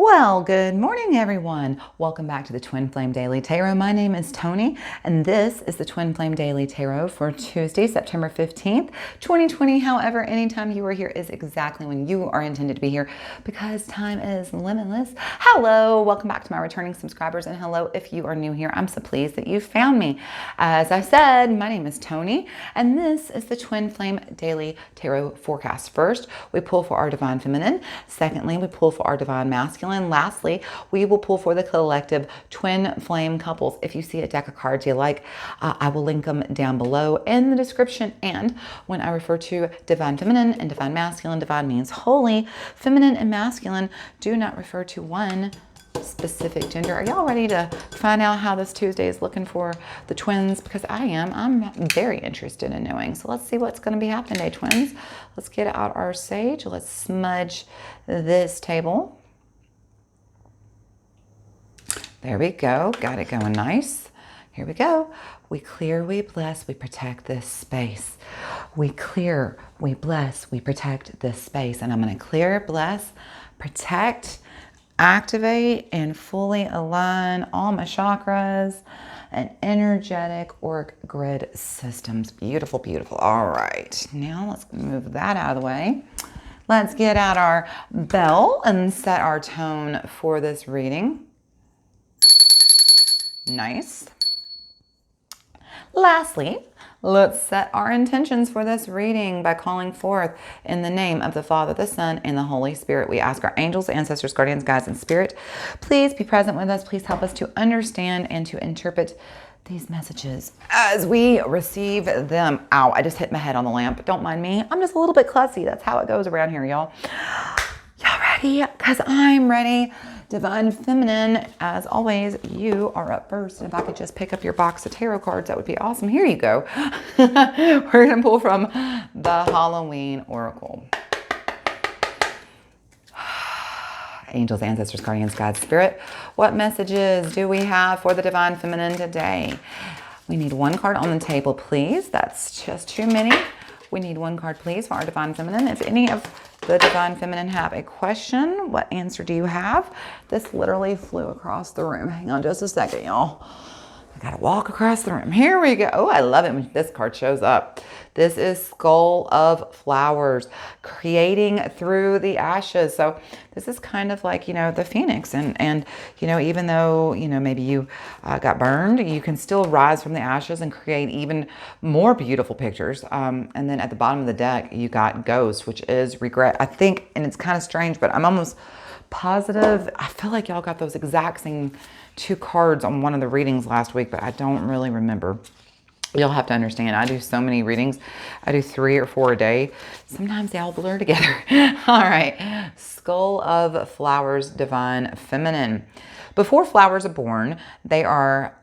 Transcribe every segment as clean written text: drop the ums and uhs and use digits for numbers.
Well, good morning, everyone. Welcome back to the Twin Flame Daily Tarot. My name is Toni, and this is the Twin Flame Daily Tarot for Tuesday, September 15th, 2020. However, anytime you are here is exactly when you are intended to be here because time is limitless. Hello, welcome back to my returning subscribers, and hello if you are new here. I'm so pleased that you found me. As I said, my name is Toni, and this is the Twin Flame Daily Tarot forecast. First, we pull for our Divine Feminine. Secondly, we pull for our Divine Masculine. Lastly, we will pull for the collective twin flame couples. If you see a deck of cards you like, I will link them down below in the description. And when I refer to Divine Feminine and Divine Masculine, divine means holy. Feminine and masculine do not refer to one specific gender. Are y'all ready to find out how this Tuesday is looking for the twins? Because I am. I'm very interested in knowing. So let's see what's going to be happening today, twins. Let's get out our sage. Let's smudge this table. There we go. Got it going nice. Here we go. We clear, we bless, we protect this space. We clear, we bless, we protect this space. And I'm going to clear, bless, protect, activate, and fully align all my chakras and energetic org grid systems. Beautiful, beautiful. All right. Now let's move that out of the way. Let's get out our bell and set our tone for this reading. Nice. Lastly, let's set our intentions for this reading by calling forth in the name of the Father, the Son, and the Holy Spirit. We ask our angels, ancestors, guardians, guides, and spirit, please be present with us. Please help us to understand and to interpret these messages as we receive them. Ow, I just hit my head on the lamp. Don't mind me. I'm just a little bit klutzy. That's how it goes around here, y'all. Y'all ready? Because I'm ready. Divine Feminine, as always, you are up first. And if I could just pick up your box of tarot cards, that would be awesome. Here you go. We're going to pull from the Halloween Oracle. Angels, ancestors, guardians, guides, spirit. What messages do we have for the Divine Feminine today? We need one card on the table, please. That's just too many. We need one card, please, for our Divine Feminine. If any of the Divine Feminine have a question, what answer do you have? This literally flew across the room. Hang on just a second, y'all. I gotta walk across the room. Here we go. Oh, I love it when this card shows up. This is Skull of Flowers, creating through the ashes. So this is kind of like, the phoenix. And even though, maybe you got burned, you can still rise from the ashes and create even more beautiful pictures. And then at the bottom of the deck, you got Ghost, which is regret. I think, and it's kind of strange, but I'm almost positive. I feel like y'all got those exact same two cards on one of the readings last week, but I don't really remember. You'll have to understand, I do so many readings. I do 3 or 4 a day. Sometimes they all blur together. All right. Skull of Flowers, Divine Feminine. Before flowers are born, they are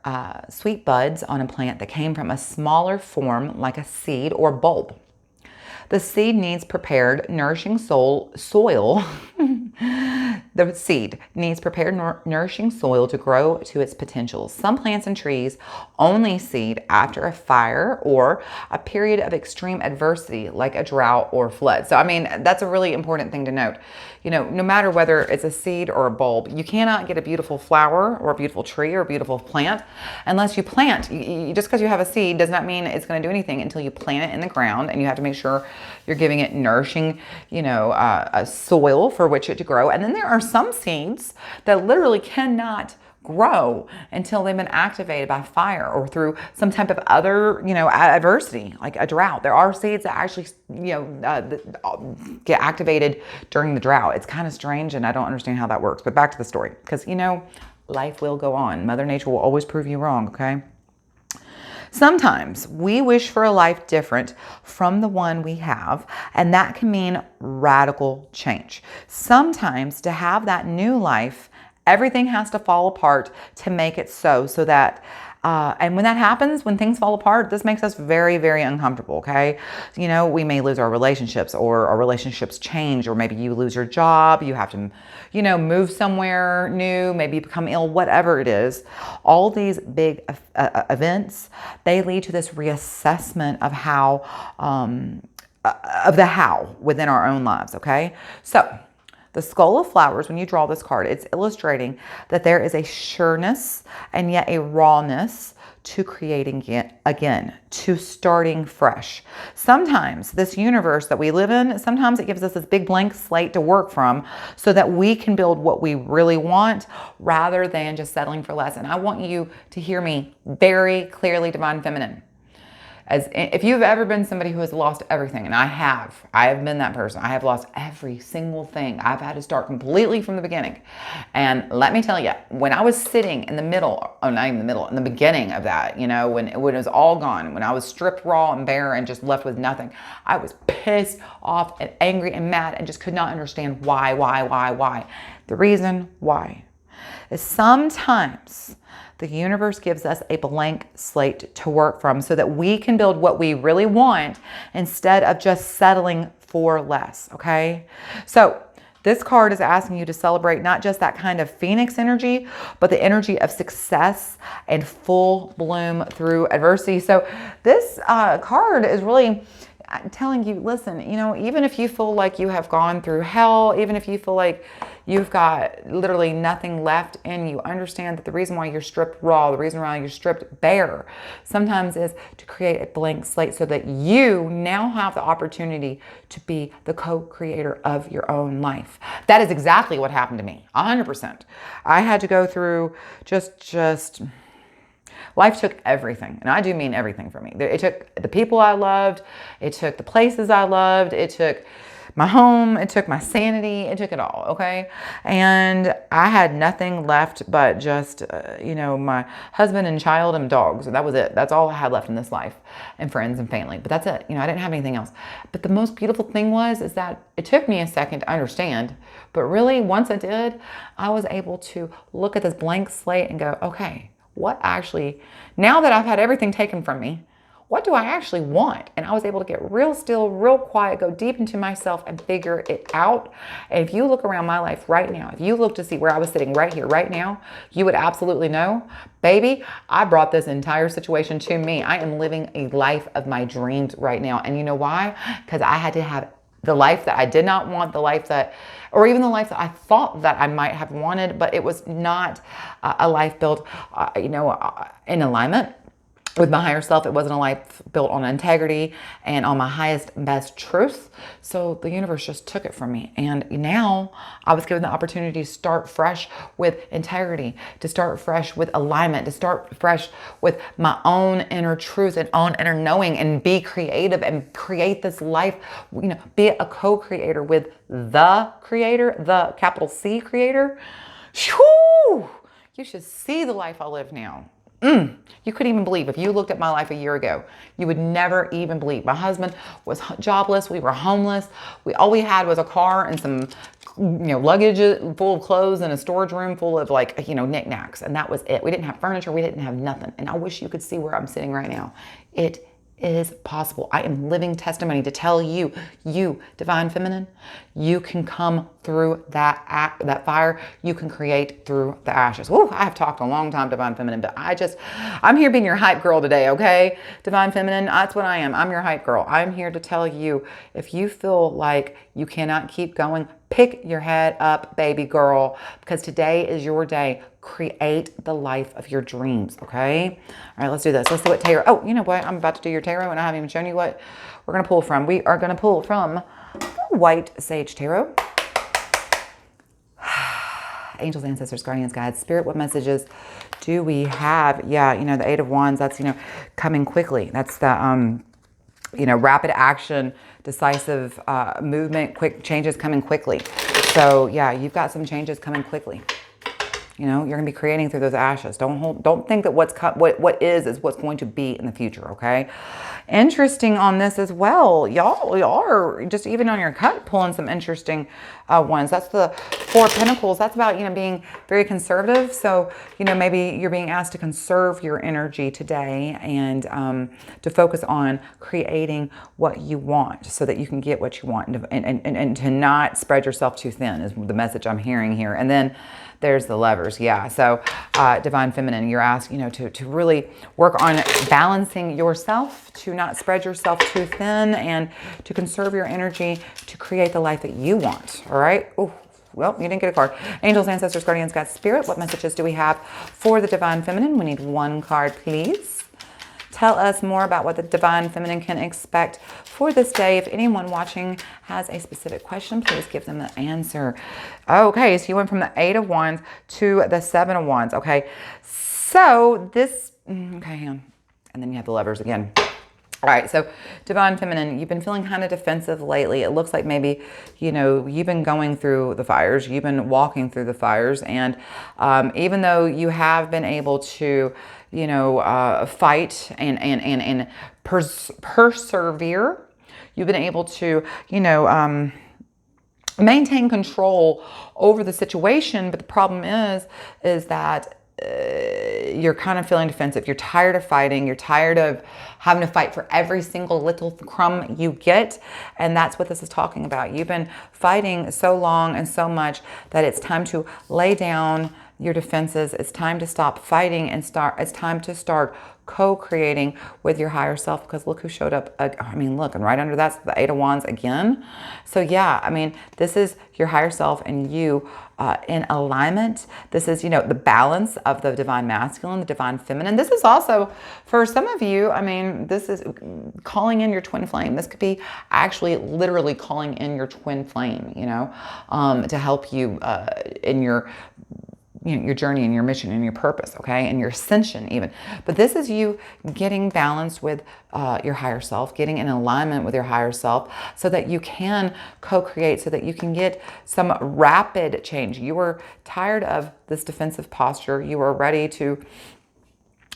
sweet buds on a plant that came from a smaller form like a seed or bulb. The seed needs prepared, nourishing soil. The seed needs prepared, nourishing soil to grow to its potential. Some plants and trees only seed after a fire or a period of extreme adversity, like a drought or flood. So, that's a really important thing to note. No matter whether it's a seed or a bulb, you cannot get a beautiful flower or a beautiful tree or a beautiful plant unless you plant. Just because you have a seed does not mean it's going to do anything until you plant it in the ground, and you have to make sure you're giving it nourishing, a soil for which it to grow. And then there are some seeds that literally cannot grow until they've been activated by fire or through some type of other, adversity, like a drought. There are seeds that actually, get activated during the drought. It's kind of strange, and I don't understand how that works. But back to the story, because, life will go on. Mother Nature will always prove you wrong, okay? Sometimes we wish for a life different from the one we have, and that can mean radical change. Sometimes to have that new life, everything has to fall apart to make it so that, and when that happens, when things fall apart, this makes us very, very uncomfortable, okay? We may lose our relationships, or our relationships change, or maybe you lose your job, you have to, move somewhere new, maybe become ill, whatever it is. All these big events, they lead to this reassessment of how, of the how within our own lives, okay? So The Skull of Flowers, when you draw this card, it's illustrating that there is a sureness and yet a rawness to creating again, to starting fresh. Sometimes this universe that we live in, sometimes it gives us this big blank slate to work from so that we can build what we really want rather than just settling for less. And I want you to hear me very clearly, Divine Feminine. As if you've ever been somebody who has lost everything, and I have been that person. I have lost every single thing. I've had to start completely from the beginning. And let me tell you, when I was sitting in the middle, oh, not even the middle, in the beginning of that, you know, when it was all gone, when I was stripped raw and bare and just left with nothing, I was pissed off and angry and mad and just could not understand why. The reason why is sometimes the universe gives us a blank slate to work from so that we can build what we really want instead of just settling for less, okay? So this card is asking you to celebrate not just that kind of phoenix energy, but the energy of success and full bloom through adversity. So this card is really telling you, listen, you know, even if you feel like you have gone through hell, even if you feel like you've got literally nothing left in you, understand that the reason why you're stripped raw, the reason why you're stripped bare, sometimes is to create a blank slate so that you now have the opportunity to be the co-creator of your own life. That is exactly what happened to me, 100%. I had to go through just life took everything, and I do mean everything for me. It took the people I loved, it took the places I loved, it took my home, it took my sanity, it took it all, okay? And I had nothing left but just, you know, my husband and child and dogs. That was it. That's all I had left in this life, and friends and family. But that's it. You know, I didn't have anything else. But the most beautiful thing is that it took me a second to understand. But really, once I did, I was able to look at this blank slate and go, okay, what actually, now that I've had everything taken from me, what do I actually want? And I was able to get real still, real quiet, go deep into myself and figure it out. And if you look around my life right now, if you look to see where I was sitting right here, right now, you would absolutely know, baby, I brought this entire situation to me. I am living a life of my dreams right now. And you know why? Because I had to have the life that I did not want, the life that, or even the life that I thought that I might have wanted, but it was not a life built, you know, in alignment with my higher self. It wasn't a life built on integrity and on my highest, best truth. So the universe just took it from me. And now I was given the opportunity to start fresh with integrity, to start fresh with alignment, to start fresh with my own inner truth and own inner knowing, and be creative and create this life, you know, be a co-creator with the creator, the capital C creator. Whew! You should see the life I live now. You couldn't even believe, if you looked at my life a year ago, you would never even believe. My husband was jobless. We were homeless. All we had was a car and some, you know, luggage full of clothes and a storage room full of, like, you know, knickknacks. And that was it. We didn't have furniture. We didn't have nothing. And I wish you could see where I'm sitting right now. It is possible. I am living testimony to tell you, you Divine Feminine, you can come through that fire. You can create through the ashes. Woo, I have talked a long time, Divine Feminine, but I'm here being your hype girl today, okay? Divine Feminine, that's what I am. I'm your hype girl. I'm here to tell you, if you feel like you cannot keep going, pick your head up, baby girl, because today is your day. Create the life of your dreams, okay? All right, let's do this. Let's see what tarot. Oh, you know what? I'm about to do your tarot, and I haven't even shown you what we're going to pull from. We are going to pull from the White Sage Tarot. Angels, ancestors, guardians, guides, spirit, what messages do we have? Yeah, you know, the Eight of Wands, that's, you know, coming quickly. That's the, you know, rapid action, decisive movement, quick changes coming quickly. So yeah, you've got some changes coming quickly. You know, you're going to be creating through those ashes. Don't think that what is what's going to be in the future, okay? Interesting on this as well. Y'all are just, even on your cut, pulling some interesting ones. That's the Four of Pentacles. That's about, you know, being very conservative. So, you know, maybe you're being asked to conserve your energy today and to focus on creating what you want so that you can get what you want, and to not spread yourself too thin is the message I'm hearing here. And then there's the Lovers. Yeah. So Divine Feminine, you're asked, you know, to really work on balancing yourself, to not spread yourself too thin, and to conserve your energy to create the life that you want. All right. Ooh, well, you didn't get a card. Angels, ancestors, guardians, God, spirit, what messages do we have for the divine feminine? We need one card, please. Tell us more about what the divine feminine can expect for this day. If anyone watching has a specific question, please give them the answer. Okay, so you went from the 8 of Wands to the 7 of Wands. Okay, so this, okay, hang on. And then you have the Lovers again. All right, so divine feminine, you've been feeling kind of defensive lately. It looks like maybe, you know, you've been going through the fires. You've been walking through the fires. And even though you have been able to, you know, fight and persevere, you've been able to, you know, maintain control over the situation. But the problem is that you're kind of feeling defensive. You're tired of fighting. You're tired of having to fight for every single little crumb you get. And that's what this is talking about. You've been fighting so long and so much that it's time to lay down your defenses. It's time to stop fighting and it's time to start co-creating with your higher self, because look who showed up. I mean, look, and right under that's the 8 of Wands again. So yeah, I mean, this is your higher self and you in alignment. This is, you know, the balance of the divine masculine, the divine feminine. This is also, for some of you, I mean, this is calling in your twin flame. This could be actually literally calling in your twin flame, you know, to help you in your, you know, your journey and your mission and your purpose, okay, and your ascension even. But this is you getting balanced with your higher self, getting in alignment with your higher self so that you can co-create, so that you can get some rapid change. You were tired of this defensive posture. You were ready to,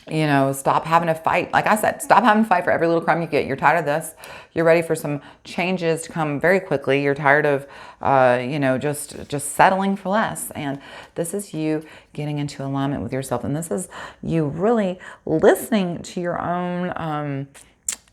you know, stop having to fight. Like I said, stop having to fight for every little crumb you get. You're tired of this. You're ready for some changes to come very quickly. You're tired of, you know, just settling for less. And this is you getting into alignment with yourself. And this is you really listening to your own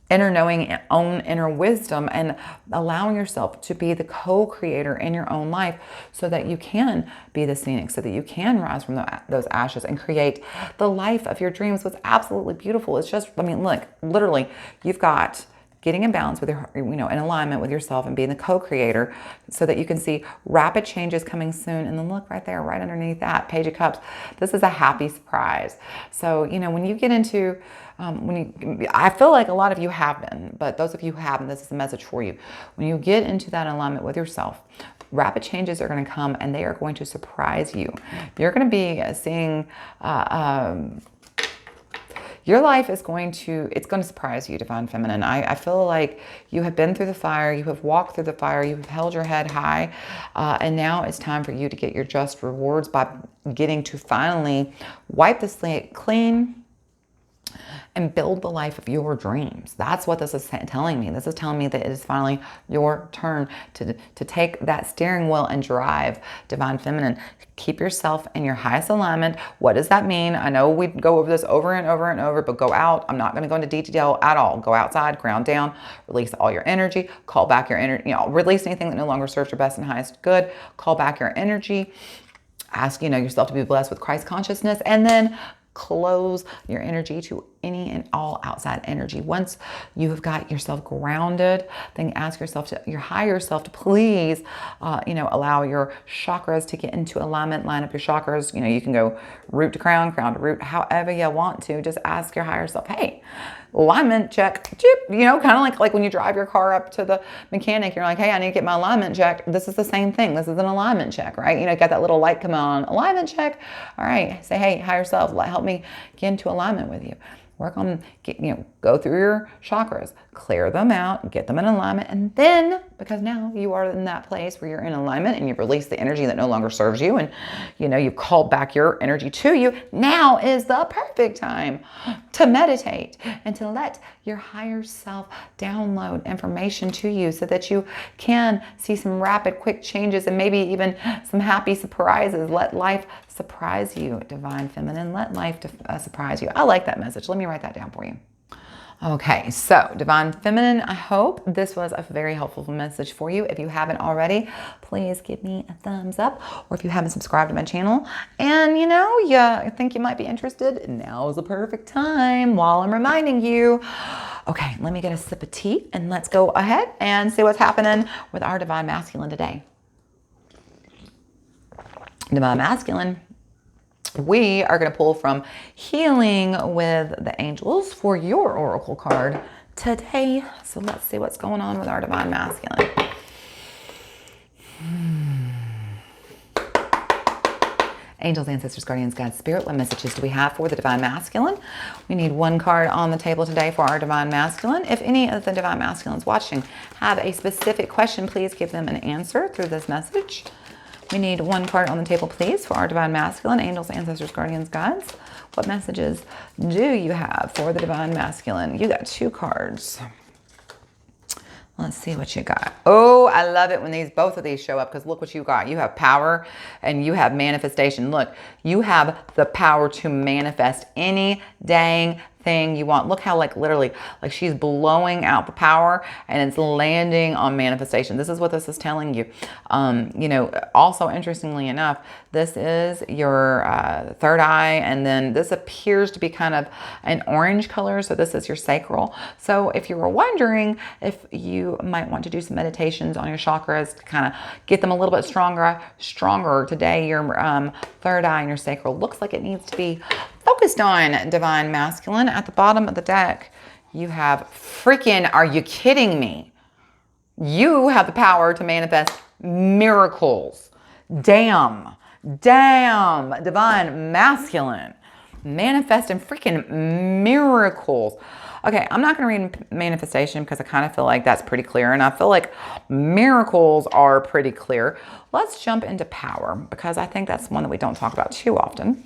inner knowing, own inner wisdom, and allowing yourself to be the co-creator in your own life so that you can be the phoenix, so that you can rise from those ashes and create the life of your dreams. What's absolutely beautiful is just, I mean, look, literally, you've got getting in balance with your, you know, in alignment with yourself and being the co-creator so that you can see rapid changes coming soon. And then look right there, right underneath that Page of Cups. This is a happy surprise. So, you know, when you get into, I feel like a lot of you have been, but those of you who haven't, this is a message for you. When you get into that alignment with yourself, rapid changes are going to come and they are going to surprise you. You're going to be seeing, your life is going to, it's going to surprise you, divine feminine. I feel like you have been through the fire, you have walked through the fire, you have held your head high, and now it's time for you to get your just rewards by getting to finally wipe the slate clean and build the life of your dreams. That's what this is telling me. This is telling me that it is finally your turn to take that steering wheel and drive, divine feminine. Keep yourself in your highest alignment. What does that mean? I know we go over this over and over and over, but go out. I'm not going to go into detail at all. Go outside, ground down, release all your energy, call back your energy, you know, release anything that no longer serves your best and highest good, call back your energy, ask, you know, yourself to be blessed with Christ consciousness, and then close your energy to any and all outside energy. Once you have got yourself grounded, then ask yourself to, your higher self to please, you know, allow your chakras to get into alignment, line up your chakras. You know, you can go root to crown, crown to root, however you want to. Just ask your higher self, hey, alignment check, you know, kind of like when you drive your car up to the mechanic, you're like, hey, I need to get my alignment checked. This is the same thing. This is an alignment check, right? You know, got that little light come on, alignment check. All right, say, hey, higher self, help me get into alignment with you. Work on, you know, go through your chakras, clear them out, get them in alignment. And then, because now you are in that place where you're in alignment and you've released the energy that no longer serves you and, you know, you've called back your energy to you, now is the perfect time to meditate and to let your higher self download information to you so that you can see some rapid, quick changes and maybe even some happy surprises. Let life surprise you, divine feminine. Let life surprise you. I like that message. Let me write that down for you. Okay, so divine feminine, I hope this was a very helpful message for you. If you haven't already, please give me a thumbs up, or if you haven't subscribed to my channel and you know, you think you might be interested, now is the perfect time while I'm reminding you. Okay, let me get a sip of tea and let's go ahead and see what's happening with our divine masculine today. Divine Masculine, we are going to pull from Healing with the Angels for your oracle card today. So let's see what's going on with our Divine Masculine. Angels, ancestors, guardians, God, spirit, what messages do we have for the Divine Masculine? We need one card on the table today for our Divine Masculine. If any of the Divine Masculines watching have a specific question, please give them an answer through this message. We need one card on the table, please, for our Divine Masculine. Angels, ancestors, guardians, gods. What messages do you have for the Divine Masculine? You got 2 cards. Let's see what you got. Oh, I love it when both of these show up, because look what you got. You have power and you have manifestation. Look, you have the power to manifest any dang thing you want. Look how literally she's blowing out the power and it's landing on manifestation. This is what this is telling you. You know, also interestingly enough, this is your third eye, and then this appears to be kind of an orange color. So this is your sacral. So if you were wondering if you might want to do some meditations on your chakras to kind of get them a little bit stronger today, your third eye and your sacral looks like it needs to be focused on, Divine Masculine. At the bottom of the deck, you have freaking, are you kidding me? You have the power to manifest miracles. Damn, Divine Masculine. Manifesting freaking miracles. Okay, I'm not going to read manifestation because I kind of feel like that's pretty clear, and I feel like miracles are pretty clear. Let's jump into power, because I think that's one that we don't talk about too often.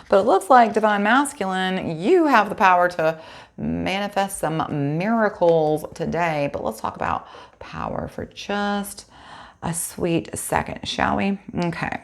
But it looks like, Divine Masculine, you have the power to manifest some miracles today. But let's talk about power for just a sweet second, shall we? Okay.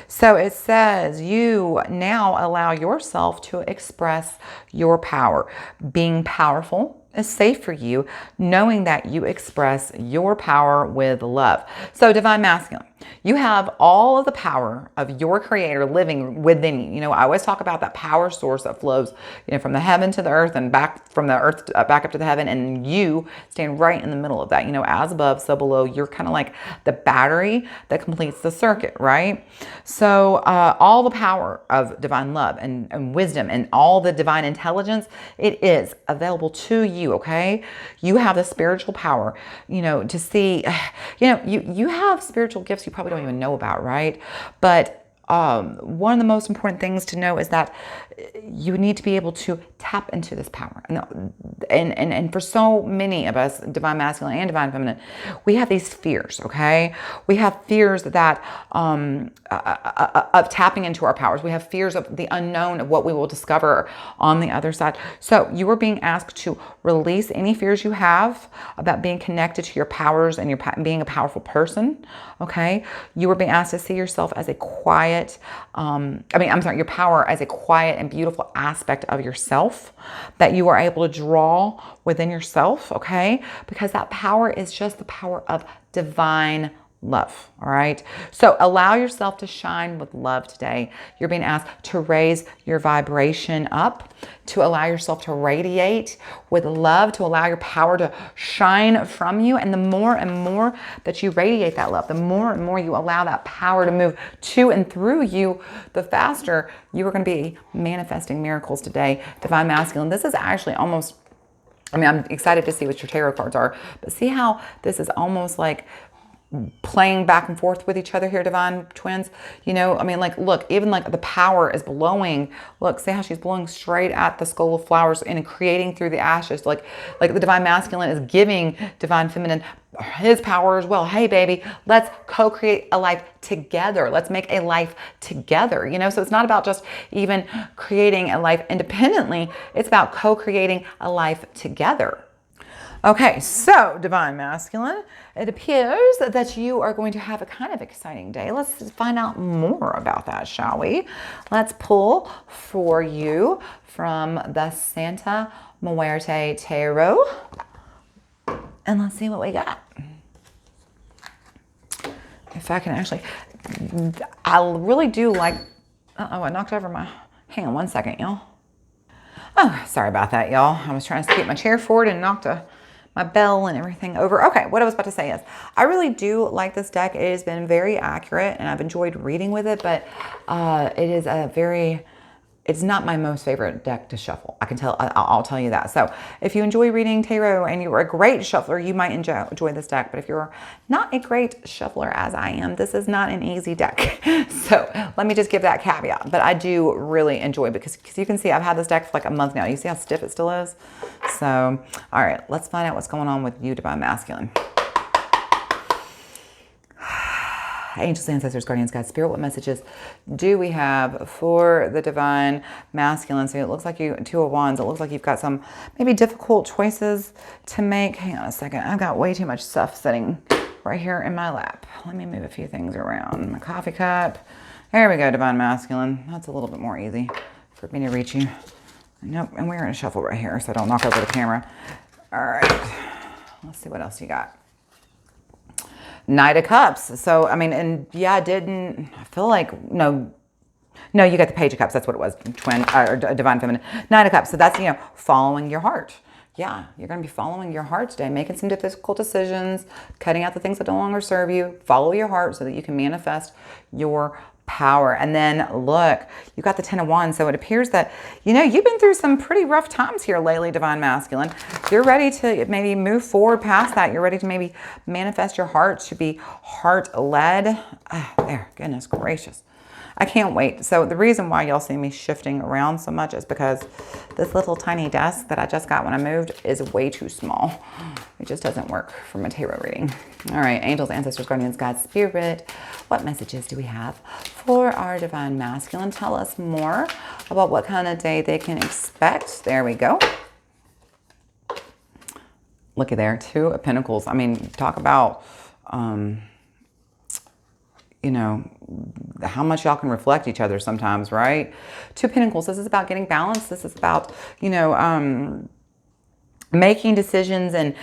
So it says you now allow yourself to express your power. Being powerful is safe for you, knowing that you express your power with love. So Divine Masculine, you have all of the power of your creator living within you. You know, I always talk about that power source that flows, you know, from the heaven to the earth and back from the earth back up to the heaven. And you stand right in the middle of that, you know, as above, so below. You're kind of like the battery that completes the circuit, right? So all the power of divine love and wisdom and all the divine intelligence, it is available to you. Okay. You have the spiritual power, you know, to see, you know, you have spiritual gifts you probably don't even know about, right? But one of the most important things to know is that you need to be able to tap into this power. And for so many of us, Divine Masculine and Divine Feminine, we have these fears, okay? We have fears that of tapping into our powers. We have fears of the unknown, of what we will discover on the other side. So you are being asked to release any fears you have about being connected to your powers and being a powerful person, okay? You are being asked to see yourself as a quiet, your power as a quiet and beautiful aspect of yourself that you are able to draw within yourself, okay? Because that power is just the power of divine love, all right? So allow yourself to shine with love today. You're being asked to raise your vibration up, to allow yourself to radiate with love, to allow your power to shine from you. And the more and more that you radiate that love, the more and more you allow that power to move to and through you, the faster you are going to be manifesting miracles today. Divine Masculine, this is actually almost, I'm excited to see what your tarot cards are, but see how this is almost like playing back and forth with each other here, divine twins. You know, look, even like the power is blowing. Look, see how she's blowing straight at the skull of flowers and creating through the ashes. Like the Divine Masculine is giving Divine Feminine his power as well. Hey, baby, let's co-create a life together. Let's make a life together. You know, so it's not about just even creating a life independently. It's about co-creating a life together. Okay, so Divine Masculine, it appears that you are going to have a kind of exciting day. Let's find out more about that, shall we? Let's pull for you from the Santa Muerte Tarot. And let's see what we got. If I can actually, I really do like, I knocked over my, hang on one second, y'all. Oh, sorry about that, y'all. I was trying to keep my chair forward and knocked my bell and everything over. Okay, what I was about to say is I really do like this deck. It has been very accurate and I've enjoyed reading with it, but it is it's not my most favorite deck to shuffle. I'll tell you that. So if you enjoy reading tarot and you're a great shuffler, you might enjoy this deck. But if you're not a great shuffler as I am, this is not an easy deck. So let me just give that caveat. But I do really enjoy it because you can see I've had this deck for like a month now. You see how stiff it still is? So, all right, let's find out what's going on with you, Divine Masculine. Angels, ancestors, guardians, God, spirit, what messages do we have for the Divine Masculine? So it looks like Two of Wands. It looks like you've got some maybe difficult choices to make. Hang on a second. I've got way too much stuff sitting right here in my lap. Let me move a few things around. My coffee cup. There we go, Divine Masculine. That's a little bit more easy for me to reach you. Nope, and we're going to shuffle right here so I don't knock over the camera. All right. Let's see what else you got. Knight of Cups. So, I mean, and yeah, I feel like, no, you got the Page of Cups. That's what it was. Divine Feminine. Knight of Cups. So that's, following your heart. Yeah, you're going to be following your heart today, making some difficult decisions, cutting out the things that no longer serve you. Follow your heart so that you can manifest your power. And then look, you got the 10 of Wands. So it appears that, you've been through some pretty rough times here lately, Divine Masculine. You're ready to maybe move forward past that. You're ready to maybe manifest your heart to be heart-led. There, goodness gracious. I can't wait. So the reason why y'all see me shifting around so much is because this little tiny desk that I just got when I moved is way too small. It just doesn't work for my tarot reading. All right, angels, ancestors, guardians, God, spirit, what messages do we have for our Divine Masculine? Tell us more about what kind of day they can expect. There we go. Looky there, Two of Pentacles. I mean, talk about, how much y'all can reflect each other sometimes, right? Two of Pentacles, this is about getting balanced. This is about, making decisions and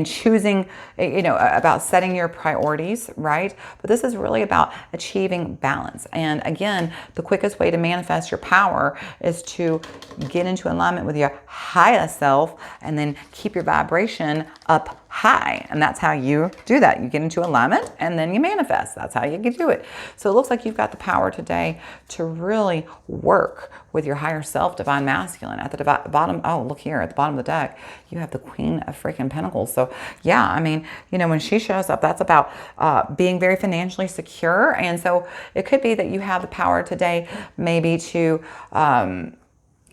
choosing, about setting your priorities, right? But this is really about achieving balance. And again, the quickest way to manifest your power is to get into alignment with your highest self and then keep your vibration up high. And that's how you do that. You get into alignment and then you manifest. That's how you can do it. So it looks like you've got the power today to really work with your higher self, Divine Masculine. At the bottom, oh, look here, at the bottom of the deck, you have the Queen of freaking Pentacles. So yeah, I mean, when she shows up, that's about being very financially secure. And so it could be that you have the power today maybe to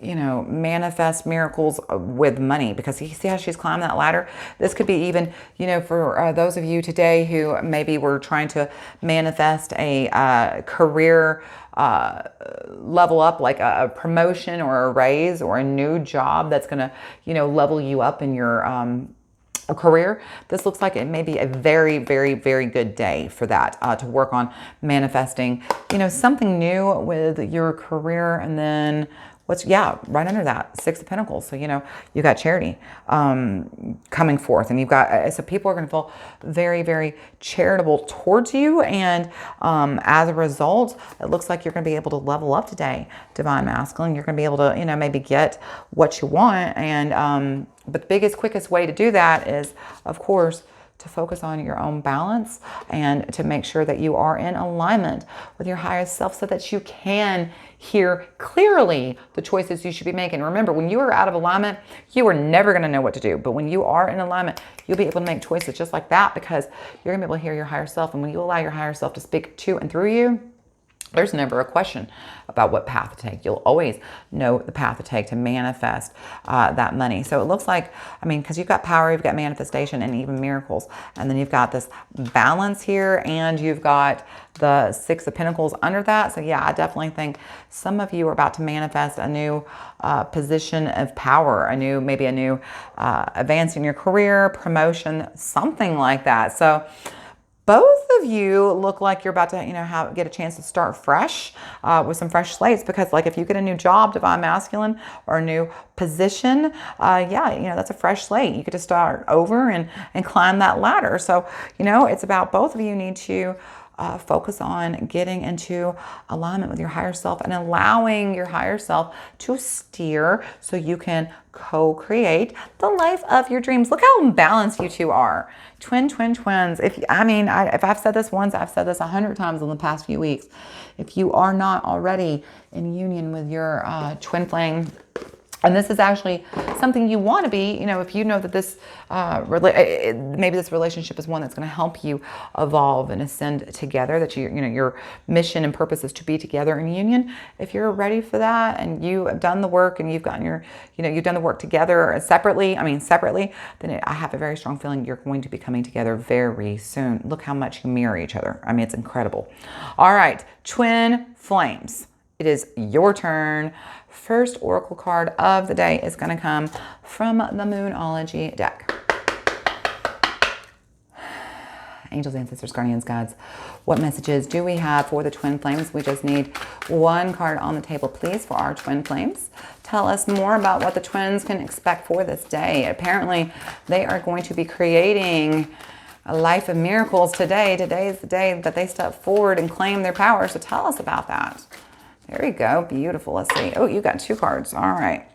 manifest miracles with money, because you see how she's climbed that ladder. This could be even, for those of you today who maybe were trying to manifest a career level up, like a promotion or a raise or a new job that's going to, level you up in your career. This looks like it may be a very, very, very good day for that, to work on manifesting, something new with your career. And then right under that, Six of Pentacles. So, you got charity coming forth, and you've got, so people are going to feel very, very charitable towards you. And as a result, it looks like you're going to be able to level up today, Divine Masculine. You're going to be able to, maybe get what you want. And, but the biggest, quickest way to do that is, of course, to focus on your own balance and to make sure that you are in alignment with your highest self so that you can hear clearly the choices you should be making. Remember, when you are out of alignment, you are never going to know what to do. But when you are in alignment, you'll be able to make choices just like that, because you're going to be able to hear your higher self. And when you allow your higher self to speak to and through you, there's never a question about what path to take. You'll always know the path to take to manifest that money. So it looks like, because you've got power, you've got manifestation, and even miracles. And then you've got this balance here, and you've got the Six of Pentacles under that. So yeah, I definitely think some of you are about to manifest a new position of power, maybe a new advance in your career, promotion, something like that. So both of you look like you're about to, get a chance to start fresh with some fresh slates, because like if you get a new job, Divine Masculine, or a new position, that's a fresh slate. You get to start over and climb that ladder. So, it's about both of you need to focus on getting into alignment with your higher self and allowing your higher self to steer so you can co-create the life of your dreams. Look how balanced you two are. Twins. If I've said this once, I've said this 100 times in the past few weeks. If you are not already in union with your twin flame, and this is actually something you want to be, if you know that this, maybe this relationship is one that's going to help you evolve and ascend together, that your mission and purpose is to be together in union. If you're ready for that and you have done the work and you've gotten you've done the work together separately, then I have a very strong feeling you're going to be coming together very soon. Look how much you mirror each other. It's incredible. All right, twin flames. It is your turn. First oracle card of the day is going to come from the Moonology deck. Angels, ancestors, guardians, gods, what messages do we have for the twin flames? We just need one card on the table, please, for our twin flames. Tell us more about what the twins can expect for this day. Apparently, they are going to be creating a life of miracles today. Today is the day that they step forward and claim their power, so tell us about that. There you go. Beautiful. Let's see. Oh, you got 2 cards. All right.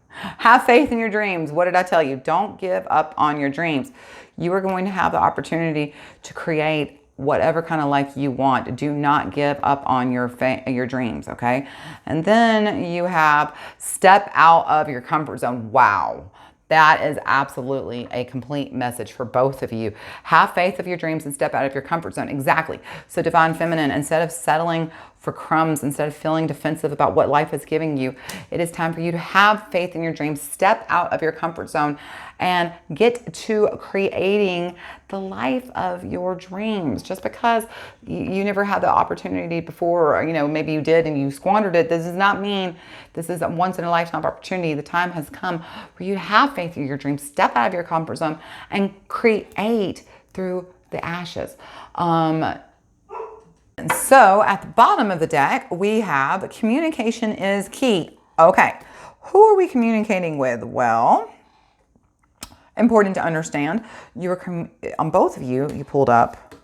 Have faith in your dreams. What did I tell you? Don't give up on your dreams. You are going to have the opportunity to create whatever kind of life you want. Do not give up on your dreams, okay? And then you have step out of your comfort zone. Wow. That is absolutely a complete message for both of you. Have faith of your dreams and step out of your comfort zone. Exactly. So Divine Feminine, instead of settling for crumbs, instead of feeling defensive about what life is giving you, it is time for you to have faith in your dreams, step out of your comfort zone, and get to creating the life of your dreams. Just because you never had the opportunity before, or, maybe you did and you squandered it, this does not mean this is a once in a lifetime opportunity. The time has come for you to have faith in your dreams, step out of your comfort zone, and create through the ashes. And so at the bottom of the deck, we have communication is key. Okay, who are we communicating with? Well, important to understand, on both of you, you pulled up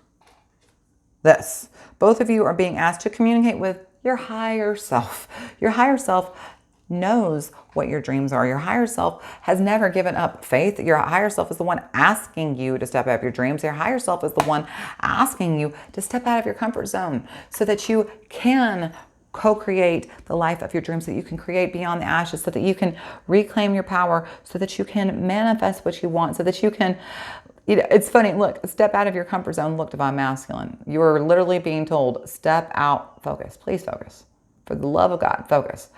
this. Both of you are being asked to communicate with your higher self. Your higher self knows what your dreams are. Your higher self has never given up faith. Your higher self is the one asking you to step out of your dreams. Your higher self is the one asking you to step out of your comfort zone so that you can co-create the life of your dreams, so that you can create beyond the ashes, so that you can reclaim your power, so that you can manifest what you want, so that you can, it's funny, look, step out of your comfort zone. Look, Divine Masculine, you are literally being told, step out, focus, please focus. For the love of God, focus.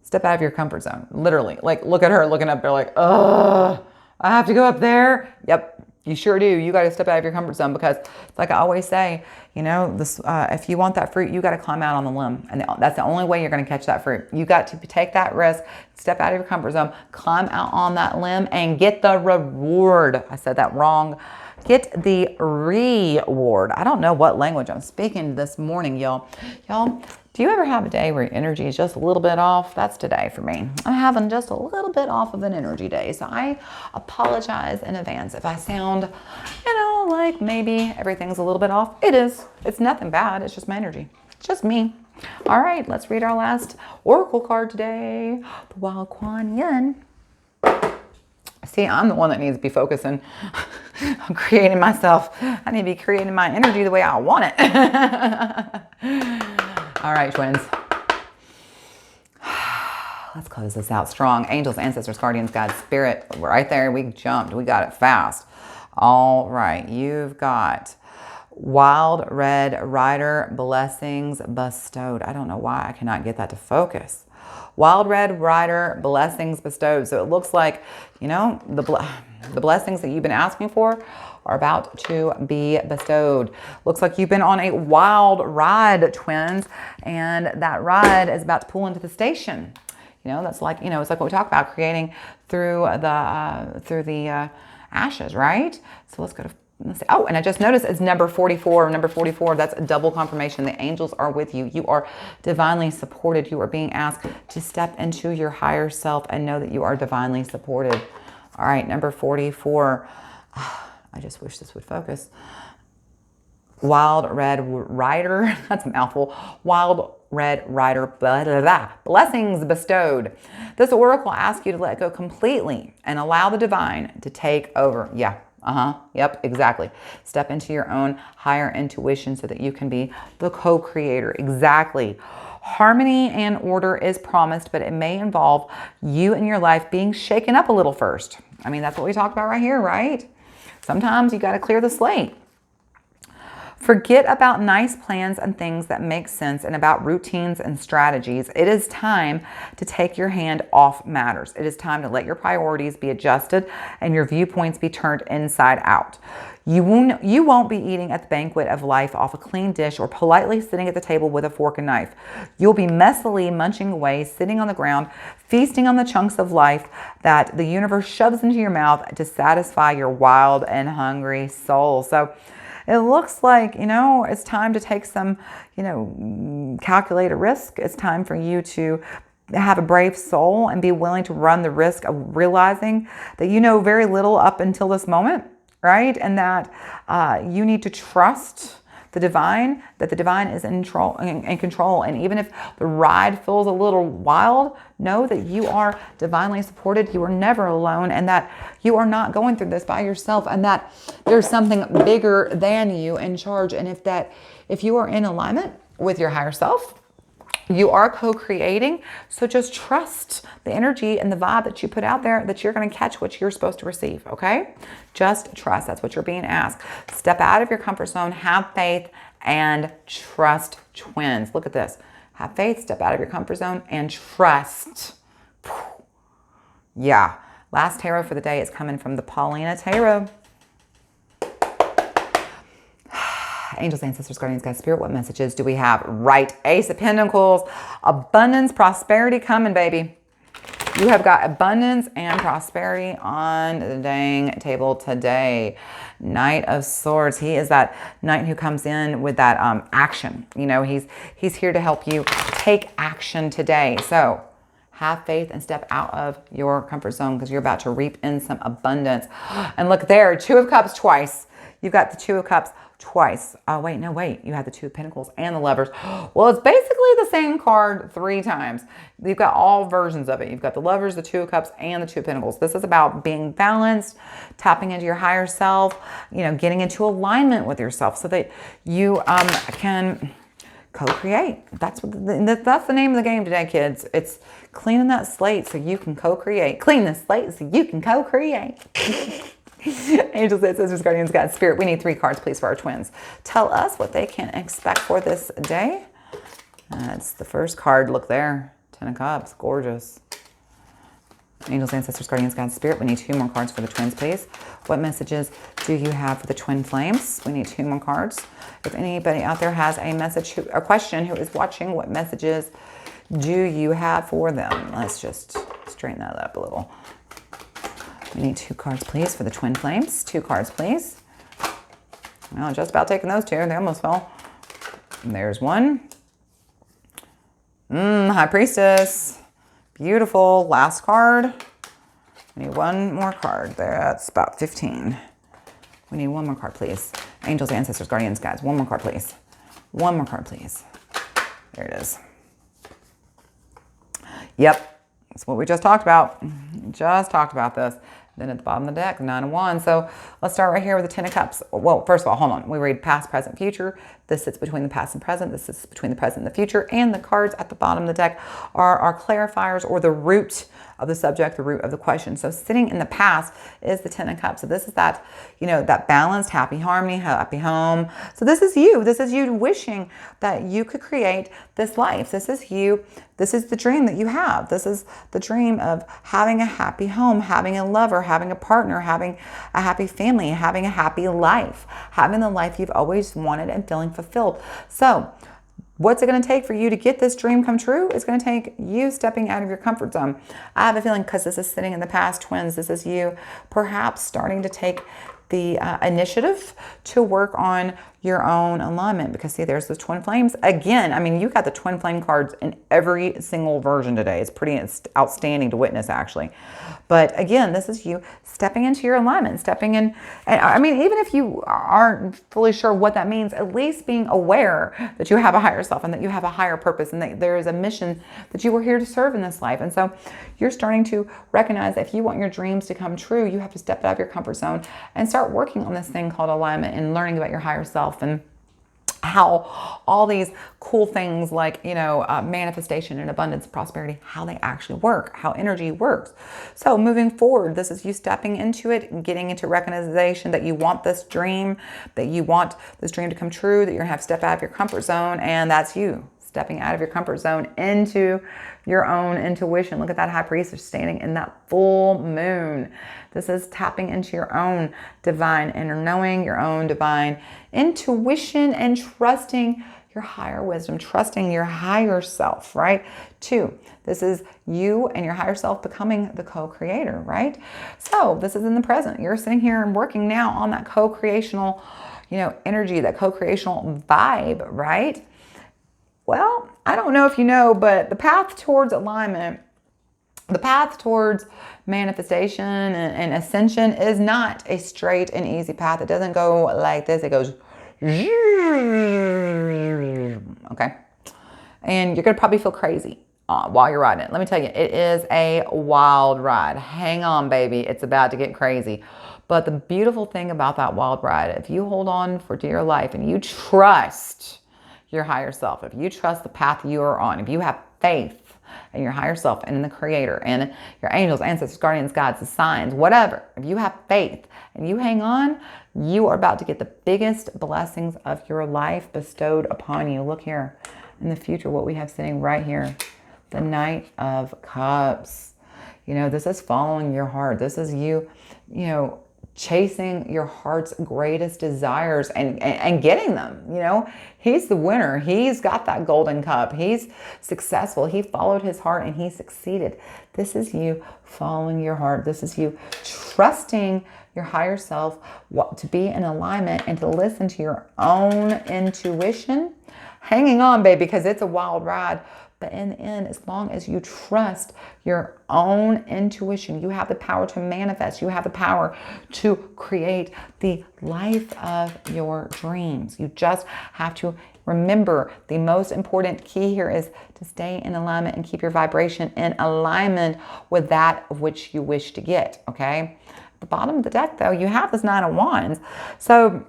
Step out of your comfort zone, literally. Like, look at her looking up there like, ugh, I have to go up there? Yep, you sure do. You got to step out of your comfort zone, because it's like I always say, if you want that fruit, you got to climb out on the limb. And that's the only way you're going to catch that fruit. You got to take that risk, step out of your comfort zone, climb out on that limb, and get the reward. I said that wrong. Get the reward. I don't know what language I'm speaking this morning, y'all. Do you ever have a day where your energy is just a little bit off? That's today for me. I'm having just a little bit off of an energy day. So I apologize in advance if I sound, like maybe everything's a little bit off. It is. It's nothing bad. It's just my energy. It's just me. All right, let's read our last oracle card today. The Wild Kuan Yin. See, I'm the one that needs to be focusing on creating myself. I need to be creating my energy the way I want it. All right, twins. Let's close this out strong. Angels, ancestors, guardians, God, spirit. Right there, we jumped. We got it fast. All right, you've got Wild Red Rider, blessings bestowed. I don't know why I cannot get that to focus. Wild Red Rider, blessings bestowed. So it looks like, the blessings that you've been asking for are about to be bestowed. Looks like you've been on a wild ride, twins, and that ride is about to pull into the station. That's like, it's like what we talk about, creating through the ashes, right? So let's go to, let's see. Oh, and I just noticed it's number 44. Number 44, that's a double confirmation. The angels are with you. You are divinely supported. You are being asked to step into your higher self and know that you are divinely supported. All right, number 44. I just wish this would focus. Wild Red Rider, that's a mouthful. Wild Red Rider, blah, blah, blah. Blessings bestowed. This oracle asks you to let go completely and allow the divine to take over. Yeah, yep, exactly. Step into your own higher intuition so that you can be the co-creator. Exactly. Harmony and order is promised, but it may involve you and your life being shaken up a little first. I mean, that's what we talked about right here, right? Sometimes you got to clear the slate. Forget about nice plans and things that make sense and about routines and strategies. It is time to take your hand off matters. It is time to let your priorities be adjusted and your viewpoints be turned inside out. You won't be eating at the banquet of life off a clean dish or politely sitting at the table with a fork and knife. You'll be messily munching away, sitting on the ground, feasting on the chunks of life that the universe shoves into your mouth to satisfy your wild and hungry soul. So it looks like, it's time to take some, calculated risk. It's time for you to have a brave soul and be willing to run the risk of realizing that you know very little up until this moment, right? And that you need to trust the divine, that the divine is in control. And even if the ride feels a little wild, know that you are divinely supported. You are never alone, and that you are not going through this by yourself, and that there's something bigger than you in charge. And if you are in alignment with your higher self, you are co-creating. So just trust the energy and the vibe that you put out there, that you're going to catch what you're supposed to receive. Okay. Just trust. That's what you're being asked. Step out of your comfort zone, have faith, and trust, twins. Look at this. Have faith, step out of your comfort zone, and trust. Yeah. Last tarot for the day is coming from the Paulina Tarot. Angels, ancestors, guardians, guides, spirit, what messages do we have? Right, Ace of Pentacles, abundance, prosperity coming, baby. You have got abundance and prosperity on the dang table today. Knight of Swords. He is that knight who comes in with that action. He's here to help you take action today. So have faith and step out of your comfort zone, because you're about to reap in some abundance. And look there, Two of Cups twice. You've got the Two of Cups twice. Oh, wait. You have the Two of Pentacles and the Lovers. Well, it's basically the same card 3 times. You've got all versions of it. You've got the Lovers, the Two of Cups, and the Two of Pentacles. This is about being balanced, tapping into your higher self, getting into alignment with yourself so that you can co-create. That's the name of the game today, kids. It's cleaning that slate so you can co-create. Clean the slate so you can co-create. Angels, ancestors, guardians, guides, spirit. We need 3 cards, please, for our twins. Tell us what they can expect for this day. It's the first card. Look there. 10 of Cups. Gorgeous. Angels, ancestors, guardians, guides, spirit. We need 2 more cards for the twins, please. What messages do you have for the twin flames? We need 2 more cards. If anybody out there has a message, a question, who is watching, what messages do you have for them? Let's just straighten that up a little. We need 2 cards, please, for the twin flames. 2 cards, please. Well, just about taking those 2. They almost fell. And there's 1. High Priestess. Beautiful. Last card. We need 1 more card. That's about 15. We need 1 more card, please. Angels, ancestors, guardians, guides. 1 more card, please. 1 more card, please. There it is. Yep. That's what we just talked about. Just talked about this. Then at the bottom of the deck, 9 of Wands. So let's start right here with the 10 of Cups. Well, first of all, hold on. We read past, present, future. This sits between the past and present. This sits between the present and the future. And the cards at the bottom of the deck are our clarifiers, or the root of the subject, the root of the question. So sitting in the past is the 10 of Cups. So this is that, that balanced, happy harmony, happy home. So this is you. This is you wishing that you could create this life. This is you. This is the dream that you have. This is the dream of having a happy home, having a lover, having a partner, having a happy family, having a happy life, having the life you've always wanted and feeling fulfilled. So what's it going to take for you to get this dream come true? It's going to take you stepping out of your comfort zone. I have a feeling, because this is sitting in the past, twins, this is you perhaps starting to take the initiative to work on your own alignment, because see, there's the twin flames again. I mean, you got the twin flame cards in every single version today. It's pretty outstanding to witness, actually. But again, this is you stepping into your alignment, stepping in. And I mean, even if you aren't fully sure what that means, at least being aware that you have a higher self and that you have a higher purpose and that there is a mission that you were here to serve in this life. And so you're starting to recognize that if you want your dreams to come true, you have to step out of your comfort zone and start working on this thing called alignment and learning about your higher self and how all these cool things like, manifestation and abundance, prosperity, how they actually work, how energy works. So moving forward, this is you stepping into it and getting into recognition that you want this dream, to come true, that you're gonna have to step out of your comfort zone, and that's you stepping out of your comfort zone into your own intuition. Look at that high priestess standing in that full moon. This is tapping into your own divine inner knowing, your own divine intuition, and trusting your higher wisdom, trusting your higher self, right? 2, this is you and your higher self becoming the co-creator, right? So this is in the present. You're sitting here and working now on that co-creational, energy, that co-creational vibe, right? Well, I don't know if you know, but the path towards alignment, the path towards manifestation and ascension is not a straight and easy path. It doesn't go like this. It goes, okay? And you're going to probably feel crazy while you're riding it. Let me tell you, it is a wild ride. Hang on, baby. It's about to get crazy. But the beautiful thing about that wild ride, if you hold on for dear life and you trust your higher self, if you trust the path you are on, if you have faith in your higher self and in the creator and your angels, ancestors, guardians, gods, the signs, whatever, if you have faith and you hang on, you are about to get the biggest blessings of your life bestowed upon you. Look here in the future, what we have sitting right here, the Knight of Cups. This is following your heart. This is you, chasing your heart's greatest desires and getting them. He's the winner. He's got that golden cup. He's successful. He followed his heart and he succeeded. This is you following your heart. This is you trusting your higher self to be in alignment and to listen to your own intuition. Hanging on, babe, because it's a wild ride. But in the end, as long as you trust your own intuition, you have the power to manifest. You have the power to create the life of your dreams. You just have to remember the most important key here is to stay in alignment and keep your vibration in alignment with that of which you wish to get, okay? At the bottom of the deck, though, you have this 9 of Wands. So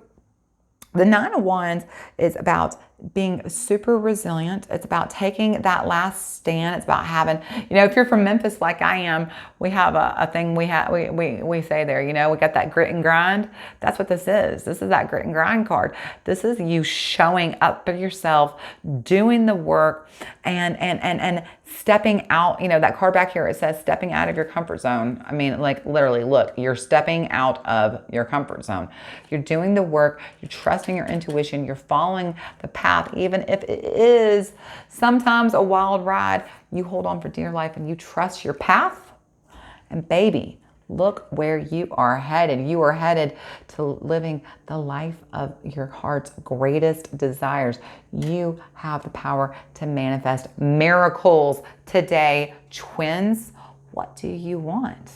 the 9 of Wands is about being super resilient. It's about taking that last stand. It's about having, if you're from Memphis like I am, we have a thing we say there, we got that grit and grind. That's what this is. This is that grit and grind card. This is you showing up for yourself, doing the work and stepping out. That card back here, it says stepping out of your comfort zone. I mean, like literally, look, you're stepping out of your comfort zone. You're doing the work. You're trusting your intuition. You're following the path, even if it is sometimes a wild ride. You hold on for dear life and you trust your path. And baby, look where you are headed. You are headed to living the life of your heart's greatest desires. You have the power to manifest miracles today. Twins, what do you want?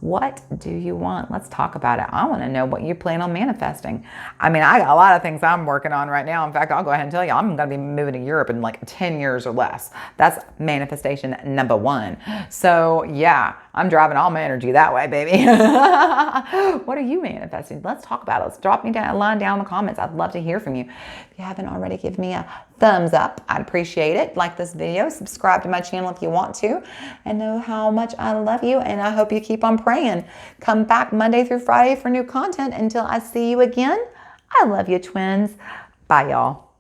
What do you want? Let's talk about it. I want to know what you plan on manifesting. I mean, I got a lot of things I'm working on right now. In fact, I'll go ahead and tell you, I'm going to be moving to Europe in like 10 years or less. That's manifestation number 1. So yeah, I'm driving all my energy that way, baby. What are you manifesting? Let's talk about it. Let's drop me down a line down in the comments. I'd love to hear from you. If you haven't already, give me a thumbs up. I'd appreciate it. Like this video, subscribe to my channel if you want to, and know how much I love you. And I hope you keep on praying. Come back Monday through Friday for new content. Until I see you again, I love you, twins. Bye, y'all.